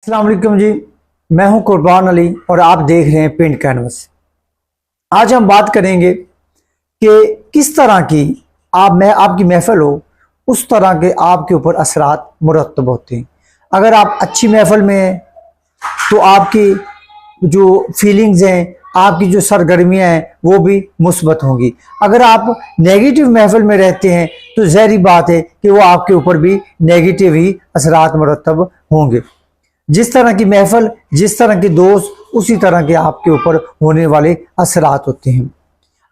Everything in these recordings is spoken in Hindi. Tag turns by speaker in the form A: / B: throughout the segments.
A: अस्सलाम वालेकुम जी। मैं हूं कुर्बान अली और आप देख रहे हैं पेंट कैनवस। आज हम बात करेंगे कि किस तरह की आपकी महफिल हो उस तरह के आपके ऊपर असरात मुरतब होते हैं। अगर आप अच्छी महफिल में हैं तो आपकी जो फीलिंग्स हैं, आपकी जो सरगर्मियां हैं वो भी मुस्बत होंगी। अगर आप नेगेटिव महफिल में रहते हैं तो ज़ाहिर बात है कि वो आपके ऊपर भी नेगेटिव ही असरात मुरतब होंगे। जिस तरह की महफिल, जिस तरह के दोस्त, उसी तरह के आपके ऊपर होने वाले असरात होते हैं।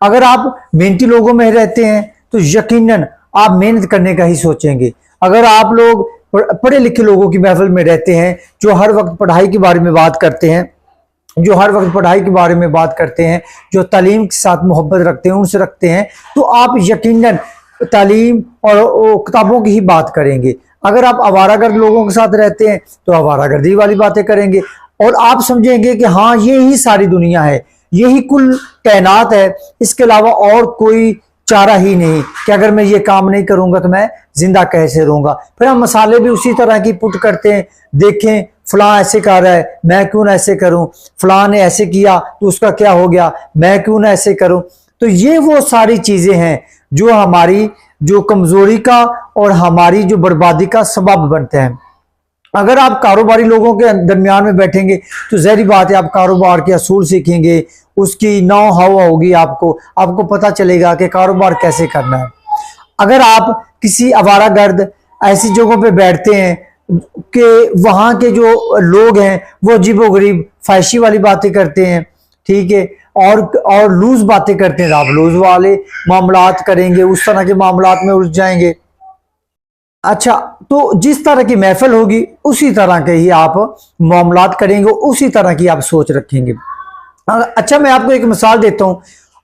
A: अगर आप मेहनती लोगों में रहते हैं तो यकीनन आप मेहनत करने का ही सोचेंगे। अगर आप लोग पढ़े लिखे लोगों की महफिल में रहते हैं जो हर वक्त पढ़ाई के बारे में बात करते हैं, जो तालीम के साथ मोहब्बत रखते हैं, उनसे रखते हैं, तो आप यकीनन तालीम और किताबों की ही बात करेंगे। अगर आप आवारागर्द लोगों के साथ रहते हैं तो आवारागर्दी वाली बातें करेंगे और आप समझेंगे कि हाँ, ये ही सारी दुनिया है, यही कुल कायनात है, इसके अलावा और कोई चारा ही नहीं कि अगर मैं ये काम नहीं करूंगा तो मैं जिंदा कैसे रहूंगा। फिर हम मसाले भी उसी तरह की पुट करते हैं। देखें, फलां ऐसे कर रहा है, मैं क्यों ना ऐसे करूं, फलां ने ऐसे किया तो उसका क्या हो गया, मैं क्यों ना ऐसे करूं। तो ये वो सारी चीजें हैं जो हमारी जो कमजोरी का और हमारी जो बर्बादी का सबब बनते हैं। अगर आप कारोबारी लोगों के दरमियान में बैठेंगे तो ज़ाहिर बात है आप कारोबार के असूल सीखेंगे, उसकी नौ हवा होगी, आपको पता चलेगा कि कारोबार कैसे करना है। अगर आप किसी आवारागर्द ऐसी जगहों पे बैठते हैं कि वहाँ के जो लोग हैं वो अजीबोगरीब फैशी वाली बातें करते हैं, ठीक है, और लूज बातें करते हैं, आप लूज वाले मामलात करेंगे, उस तरह के मामलात में उलझ जाएंगे। अच्छा, तो जिस तरह की महफिल होगी उसी तरह के ही आप मामलात करेंगे, उसी तरह की आप सोच रखेंगे। अच्छा, मैं आपको एक मिसाल देता हूं।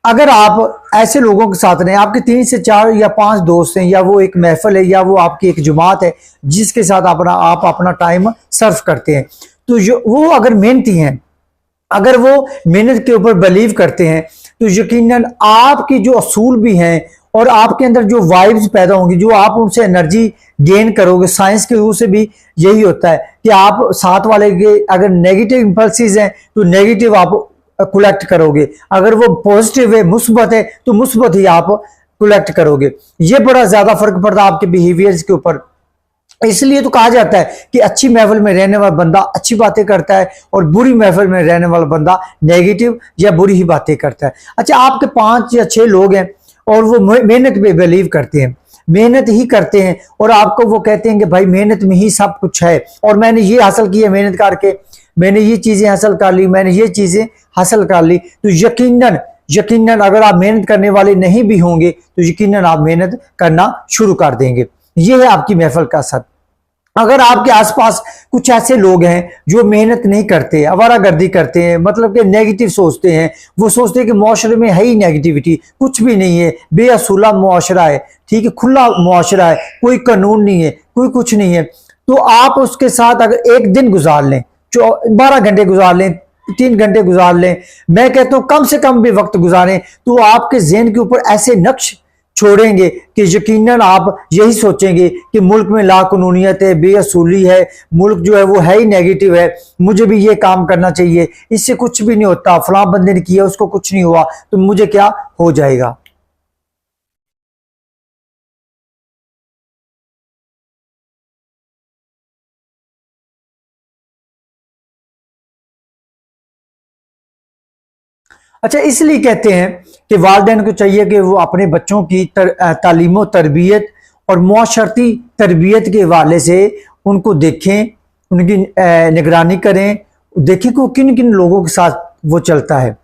A: अगर आप ऐसे लोगों के साथ रहें, आपके 3 से 4 या 5 दोस्त हैं, या वो एक महफिल है, या वो आपकी एक जमात है जिसके साथ आप अपना टाइम सर्व करते हैं, तो वो अगर मेहनती हैं, अगर वो मेहनत के ऊपर बिलीव करते हैं, तो यकीनन आपकी जो असूल भी हैं और आपके अंदर जो वाइब्स पैदा होंगी, जो आप उनसे एनर्जी गेन करोगे। साइंस के रूप से भी यही होता है कि आप साथ वाले के अगर नेगेटिव इंपल्सिस हैं तो नेगेटिव आप कलेक्ट करोगे, अगर वो पॉजिटिव है, मुस्बत है, तो मुस्बत ही आप कलेक्ट करोगे। ये बड़ा ज्यादा फर्क पड़ता है आपके बिहेवियर्स के ऊपर। इसलिए तो कहा जाता है कि अच्छी महफिल में रहने वाला बंदा अच्छी बातें करता है और बुरी महफिल में रहने वाला बंदा नेगेटिव या बुरी ही बातें करता है। अच्छा, आपके 5 या 6 लोग हैं और वो मेहनत पे बिलीव करते हैं, मेहनत ही करते हैं, और आपको वो कहते हैं कि भाई मेहनत में ही सब कुछ है, और मैंने ये हासिल किया मेहनत करके, मैंने ये चीजें हासिल कर ली, मैंने ये चीजें हासिल कर ली, तो यकीनन अगर आप मेहनत करने वाले नहीं भी होंगे तो यकीनन आप मेहनत करना शुरू कर देंगे। ये है आपकी महफिल का असर। अगर आपके आसपास कुछ ऐसे लोग हैं जो मेहनत नहीं करते, आवारागर्दी करते हैं, मतलब कि नेगेटिव सोचते हैं, वो सोचते हैं कि मुआशरे में है ही नेगेटिविटी, कुछ भी नहीं है, बेअसूला मुआशरा है, ठीक है, खुला मुआशरा है, कोई कानून नहीं है, कोई कुछ नहीं है, तो आप उसके साथ अगर एक दिन गुजार लें, 12 घंटे गुजार लें, 3 घंटे गुजार लें, मैं कहता हूं कम से कम भी वक्त गुजारें, तो आपके ज़हन के ऊपर ऐसे नक्श छोड़ेंगे कि यकीनन आप यही सोचेंगे कि मुल्क में लाकानूनियत है, बेअसूली है, मुल्क जो है वो है ही नेगेटिव है, मुझे भी ये काम करना चाहिए, इससे कुछ भी नहीं होता, फलां बंदे ने किया उसको कुछ नहीं हुआ तो मुझे क्या हो जाएगा। अच्छा, इसलिए कहते हैं कि वालिदैन को चाहिए कि वो अपने बच्चों की तालीम तरबियत और मुआशरती तरबियत के हवाले से उनको देखें, उनकी निगरानी करें, देखें कि वो किन किन लोगों के साथ वो चलता है।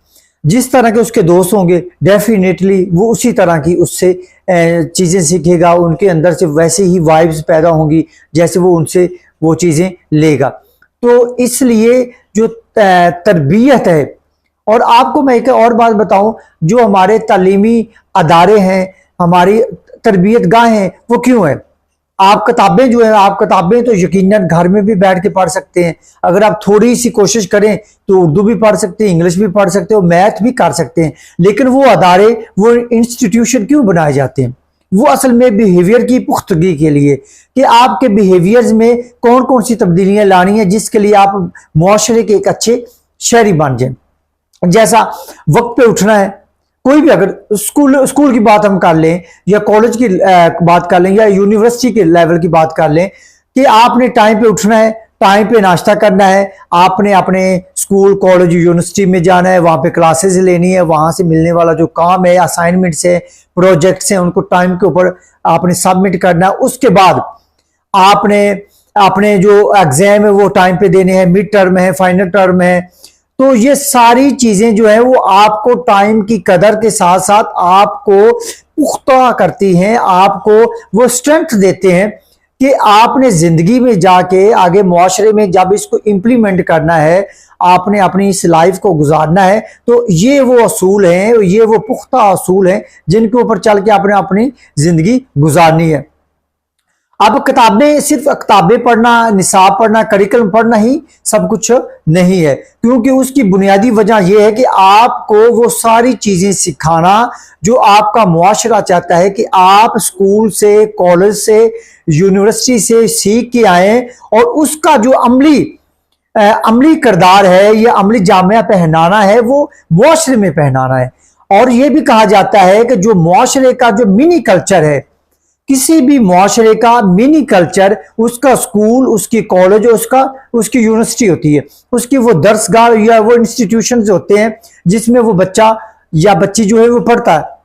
A: जिस तरह के उसके दोस्त होंगे डेफिनेटली वो उसी तरह की उससे चीज़ें सीखेगा, उनके अंदर से वैसे ही वाइब्स पैदा होंगी जैसे वो उनसे वो चीज़ें लेगा। तो इसलिए जो तरबियत है, और आपको मैं एक और बात बताऊं, जो हमारे तालीमी अदारे हैं, हमारी तरबियत गाहें हैं, वो क्यों है? आप किताबें जो है, आप किताबें तो यकीनन घर में भी बैठ के पढ़ सकते हैं, अगर आप थोड़ी सी कोशिश करें तो उर्दू भी पढ़ सकते हैं, इंग्लिश भी पढ़ सकते हो, मैथ भी कर सकते हैं, लेकिन वो अदारे, वो इंस्टीट्यूशन क्यों बनाए जाते हैं? वो असल में बिहेवियर की पुख्तगी के लिए, कि आपके बिहेवियर्स में कौन कौन सी तब्दीलियां लानी है जिसके लिए आप मुआशरे के एक अच्छे शहरी बन जाए। जैसा वक्त पे उठना है, कोई भी अगर स्कूल की बात हम कर लें या कॉलेज की बात कर लें या यूनिवर्सिटी के लेवल की बात कर लें, कि आपने टाइम पे उठना है, टाइम पे नाश्ता करना है, आपने अपने स्कूल कॉलेज यूनिवर्सिटी में जाना है, वहां पे क्लासेस लेनी है, वहां से मिलने वाला जो काम है, असाइनमेंट्स है, प्रोजेक्ट्स हैं, उनको टाइम के ऊपर आपने सबमिट करना है। उसके बाद आपने अपने जो एग्जाम है वो टाइम पे देने हैं, मिड टर्म है, फाइनल टर्म है। तो ये सारी चीजें जो है वो आपको टाइम की कदर के साथ साथ आपको पुख्ता करती हैं, आपको वो स्ट्रेंथ देते हैं कि आपने जिंदगी में जाके आगे मुआशरे में जब इसको इंप्लीमेंट करना है, आपने अपनी इस लाइफ को गुजारना है, तो ये वो असूल हैं, ये वो पुख्ता असूल हैं जिनके ऊपर चल के आपने अपनी जिंदगी गुजारनी है। अब किताबें, सिर्फ किताबें पढ़ना, निसाब पढ़ना, करिकुलम पढ़ना ही सब कुछ नहीं है, क्योंकि उसकी बुनियादी वजह यह है कि आपको वो सारी चीजें सिखाना जो आपका मुआशरा चाहता है कि आप स्कूल से, कॉलेज से, यूनिवर्सिटी से सीख के आए, और उसका जो अमली किरदार है या अमली जामिया पहनाना है वो मुआशरे में पहनाना है। और यह भी कहा जाता है कि जो मुआशरे का जो मिनी कल्चर है, किसी भी मुआशरे का मिनी कल्चर, उसका स्कूल, उसकी कॉलेज, उसकी यूनिवर्सिटी होती है, उसकी वो दरसगाह या वो इंस्टीट्यूशंस होते हैं जिसमें वो बच्चा या बच्ची जो है वो पढ़ता है।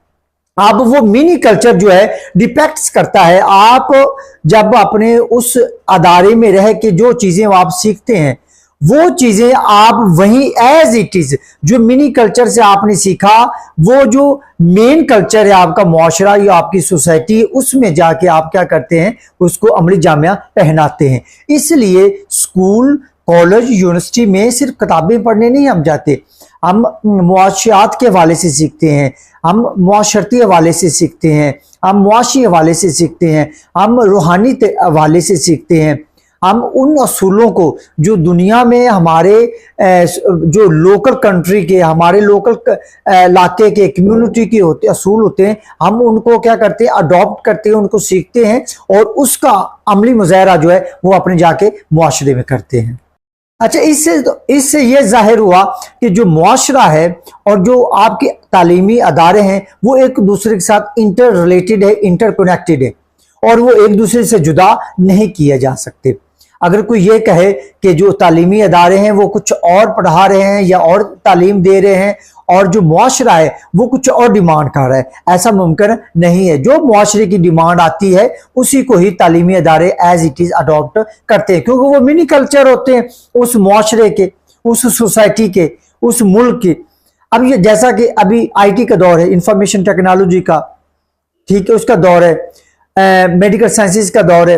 A: अब वो मिनी कल्चर जो है डिपेक्ट्स करता है, आप जब अपने उस अदारे में रह के जो चीजें आप सीखते हैं वो चीजें आप वहीं एज इट इज, जो मिनी कल्चर से आपने सीखा, वो जो मेन कल्चर है आपका मुआशरा या आपकी सोसाइटी, उसमें जाके आप क्या करते हैं, उसको अमली जामिया पहनाते हैं। इसलिए स्कूल, कॉलेज, यूनिवर्सिटी में सिर्फ किताबें पढ़ने नहीं हम जाते, हम मुआशियात के हवाले से सीखते हैं, हम मुआशरती हवाले से सीखते हैं, हम मुआशी हवाले से सीखते हैं, हम रूहानी हवाले से सीखते हैं, हम उन असूलों को जो दुनिया में हमारे जो लोकल कंट्री के, हमारे लोकल इलाके के, कम्युनिटी के होते असूल होते हैं, हम उनको क्या करते हैं, अडॉप्ट करते हैं, उनको सीखते हैं और उसका अमली मुजाहरा जो है वो अपने जाके मुआशरे में करते हैं। अच्छा, इससे ये जाहिर हुआ कि जो मुआशरा है और जो आपके तालीमी अदारे हैं वो एक दूसरे के साथ इंटर रिलेटेड है, इंटरकनेक्टेड है, और वो एक दूसरे से जुदा नहीं किए जा सकते। अगर कोई ये कहे कि जो तालीमी अदारे हैं वो कुछ और पढ़ा रहे हैं या और तालीम दे रहे हैं और जो मुआशरा है वो कुछ और डिमांड कर रहा है, ऐसा मुमकिन नहीं है। जो मुआशरे की डिमांड आती है उसी को ही तालीमी अदारे एज इट इज अडॉप्ट करते हैं, क्योंकि वो मिनी कल्चर होते हैं उस मुआशरे के, उस सोसाइटी के, उस मुल्क के। अब ये जैसा कि अभी IT का दौर है, इंफॉर्मेशन टेक्नोलॉजी का, ठीक है, उसका दौर है, मेडिकल साइंसेज का दौर है,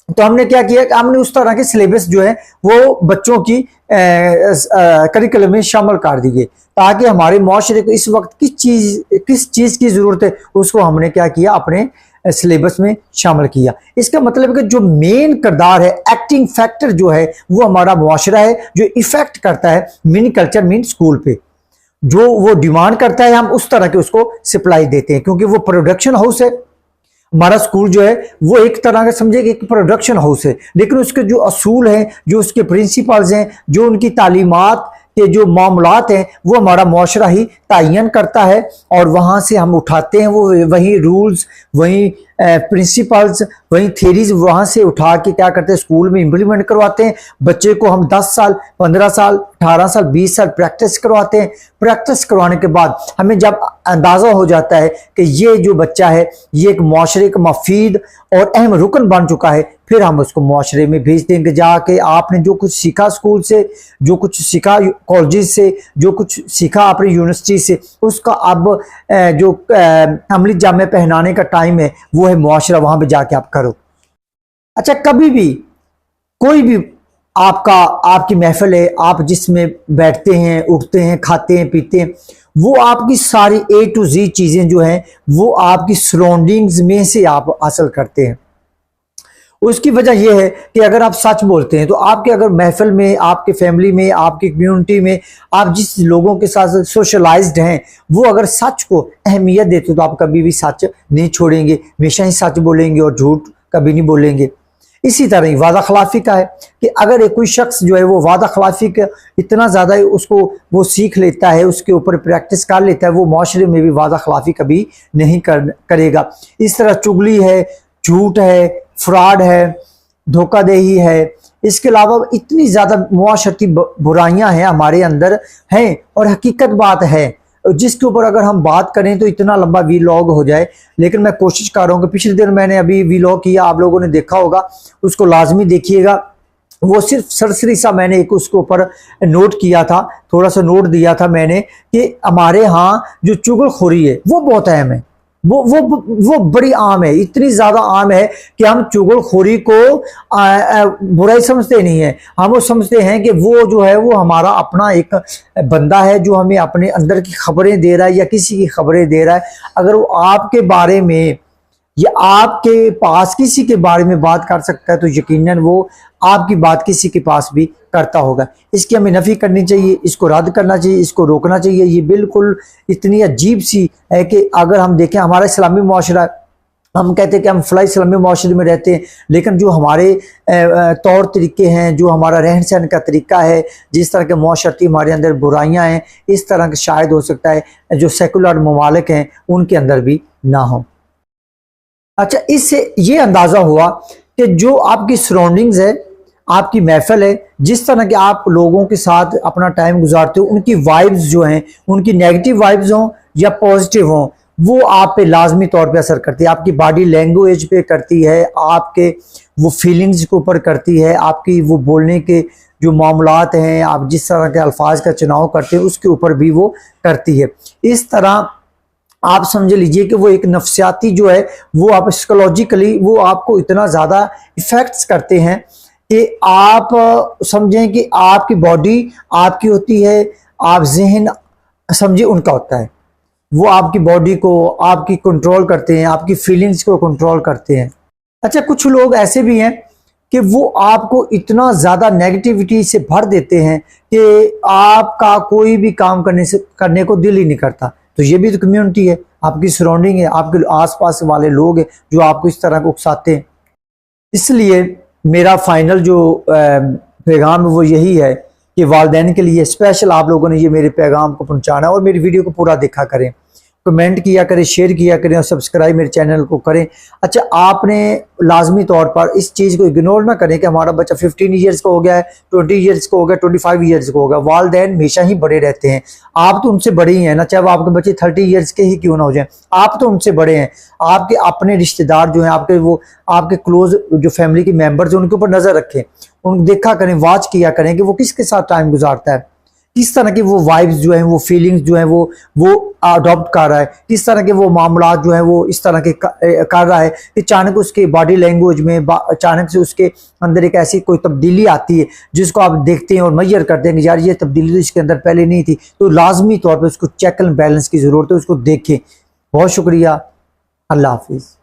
A: तो हमने क्या किया कि हमने उस तरह के सिलेबस जो है वो बच्चों की करिकुलम में शामिल कर दिए, ताकि हमारे मुआशरे को इस वक्त किस चीज की जरूरत है उसको हमने क्या किया, अपने सिलेबस में शामिल किया। इसका मतलब है कि जो मेन किरदार है, एक्टिंग फैक्टर जो है वो हमारा मुआशरा है, जो इफेक्ट करता है मिनी कल्चर, मीन स्कूल पे। जो वो डिमांड करता है हम उस तरह के उसको सप्लाई देते हैं, क्योंकि वो प्रोडक्शन हाउस है। हमारा स्कूल जो है वो एक तरह का समझे कि एक प्रोडक्शन हाउस है, लेकिन उसके जो असूल हैं, जो उसके प्रिंसिपल्स हैं, जो उनकी तालीमात के जो मामलात हैं वो हमारा मुआशरा ही तयन करता है, और वहां से हम उठाते हैं वो वही रूल्स, वही प्रिंसिपल्स, वही थेरीज वहां से उठा के क्या करते हैं, स्कूल में इंप्लीमेंट करवाते हैं। बच्चे को हम 10 साल, 15 साल, 18 साल, 20 साल प्रैक्टिस करवाते हैं। प्रैक्टिस करवाने के बाद हमें जब अंदाजा हो जाता है कि ये जो बच्चा है ये एक मुआशरे का मफीद और अहम रुकन बन चुका है, फिर हम उसको मुआशरे में भेज देंगे। जाके आपने जो कुछ सीखा स्कूल से, जो कुछ सीखा कॉलेज से, जो कुछ सीखा अपनी यूनिवर्सिटी से, उसका अब जो अमली जामे पहनाने का टाइम है वो है मुआशरा, वहां पे जाके आप करो। अच्छा, कभी भी कोई भी आपकी महफिल है, आप जिसमें बैठते हैं, उठते हैं, खाते हैं, पीते हैं, वो आपकी सारी A to Z चीजें जो हैं वो आपकी सराउंडिंग्स में से आप हासिल करते हैं। उसकी वजह यह है कि अगर आप सच बोलते हैं तो आपके अगर महफिल में, आपके फैमिली में, आपकी कम्युनिटी में, आप जिस लोगों के साथ सोशलाइज्ड हैं वो अगर सच को अहमियत देते तो आप कभी भी सच नहीं छोड़ेंगे, हमेशा ही सच बोलेंगे और झूठ कभी नहीं बोलेंगे। इसी तरह ही वादा खिलाफी का है कि अगर एक कोई शख्स जो है वो वादा खिलाफी का इतना ज़्यादा उसको वो सीख लेता है, उसके ऊपर प्रैक्टिस कर लेता है, वो माशरे में भी वादा खिलाफी कभी नहीं करेगा। इस तरह चुगली है, झूठ है, फ्रॉड है, धोखाधड़ी है, इसके अलावा इतनी ज़्यादा मुआशरती बुराइयां हैं हमारे अंदर हैं और हकीकत बात है जिसके ऊपर अगर हम बात करें तो इतना लंबा वीलॉग हो जाए। लेकिन मैं कोशिश कर रहा हूँ कि पिछले दिन मैंने अभी वीलॉग किया, आप लोगों ने देखा होगा, उसको लाजमी देखिएगा। वो सिर्फ सरसरी सा मैंने एक उसके ऊपर नोट किया था, थोड़ा सा नोट दिया था मैंने कि हमारे यहाँ जो चुगलखोरी है वो बहुत अहम है, वो बड़ी आम है, इतनी ज्यादा आम है कि हम चुगलखोरी को बुराई समझते नहीं है। हम वो समझते हैं कि वो जो है वो हमारा अपना एक बंदा है जो हमें अपने अंदर की खबरें दे रहा है या किसी की खबरें दे रहा है। अगर वो आपके बारे में या आपके पास किसी के बारे में बात कर सकता है तो यकीनन वो आपकी बात किसी के पास भी करता होगा। इसकी हमें नफी करनी चाहिए, इसको रद्द करना चाहिए, इसको रोकना चाहिए। ये बिल्कुल इतनी अजीब सी है कि अगर हम देखें हमारा इस्लामी मुआशरा, हम कहते हैं कि हम फलाई इस्लामी मुआशरे में रहते हैं, लेकिन जो हमारे तौर तरीके हैं, जो हमारा रहन सहन का तरीका है, जिस तरह के मुआशरती हमारे अंदर बुराइयां हैं, इस तरह के शायद हो सकता है जो सेकुलर ममालिक हैं उनके अंदर भी ना हो। अच्छा, इससे ये अंदाज़ा हुआ कि जो आपकी सराउंडिंग्स है, आपकी महफिल है, जिस तरह के आप लोगों के साथ अपना टाइम गुजारते हो, उनकी वाइब्स जो हैं, उनकी नेगेटिव वाइब्स हों या पॉजिटिव हों, वो आप पे लाजमी तौर पे असर करती है। आपकी बॉडी लैंग्वेज पे करती है, आपके वो फीलिंग्स के ऊपर करती है, आपकी वो बोलने के जो मामलात हैं, आप जिस तरह के अल्फाज का चुनाव करते हैं उसके ऊपर भी वो करती है। इस तरह आप समझ लीजिए कि वो एक नफ्सियाती जो है वो आप साइकोलॉजिकली वो आपको इतना ज़्यादा इफ़ेक्ट्स करते हैं कि आप समझें कि आपकी बॉडी आपकी होती है, आप जहन समझिए उनका होता है। वो आपकी बॉडी को आपकी कंट्रोल करते हैं, आपकी फीलिंग्स को कंट्रोल करते हैं। अच्छा, कुछ लोग ऐसे भी हैं कि वो आपको इतना ज़्यादा नेगेटिविटी से भर देते हैं कि आपका कोई भी काम करने को दिल ही नहीं करता। तो ये भी तो कम्युनिटी है, आपकी सराउंडिंग है, आपके आसपास वाले लोग हैं जो आपको इस तरह को उकसाते हैं। इसलिए मेरा फाइनल जो पैगाम है वो यही है कि वालिदैन के लिए स्पेशल आप लोगों ने ये मेरे पैगाम को पहुंचाना और मेरी वीडियो को पूरा देखा करें, कमेंट किया करें, शेयर किया करें और सब्सक्राइब मेरे चैनल को करें। अच्छा, आपने लाजमी तौर पर इस चीज़ को इग्नोर ना करें कि हमारा बच्चा 15 ईयर्स का हो गया है, 20 ईयर्स का हो गया, 25 ईयर्स का हो गया। वालिदैन हमेशा ही बड़े रहते हैं, आप तो उनसे बड़े ही हैं ना, चाहे वो आपके बच्चे 30 ईयर्स के ही क्यों ना हो जाए, आप तो उनसे बड़े हैं। आपके अपने रिश्तेदार जो हैं, आपके क्लोज जो फैमिली के मेम्बर्स हैं, उनके ऊपर नज़र रखें, उनको देखा करें, वॉच किया करें कि वो किसके साथ टाइम गुजारता है, किस तरह की वो वाइब्स जो हैं, वो फीलिंग्स जो हैं वो अडॉप्ट कर रहा है, किस तरह के वो मामलात जो हैं वो इस तरह के कर रहा है कि अचानक उसके बॉडी लैंग्वेज में अचानक से उसके अंदर एक ऐसी कोई तब्दीली आती है जिसको आप देखते हैं और मेजर करते हैं कि यार ये तब्दीली तो इसके अंदर पहले नहीं थी। तो लाजमी तौर पर उसको चेक एंड बैलेंस की ज़रूरत है, उसको देखें। बहुत शुक्रिया, अल्लाह हाफिज़।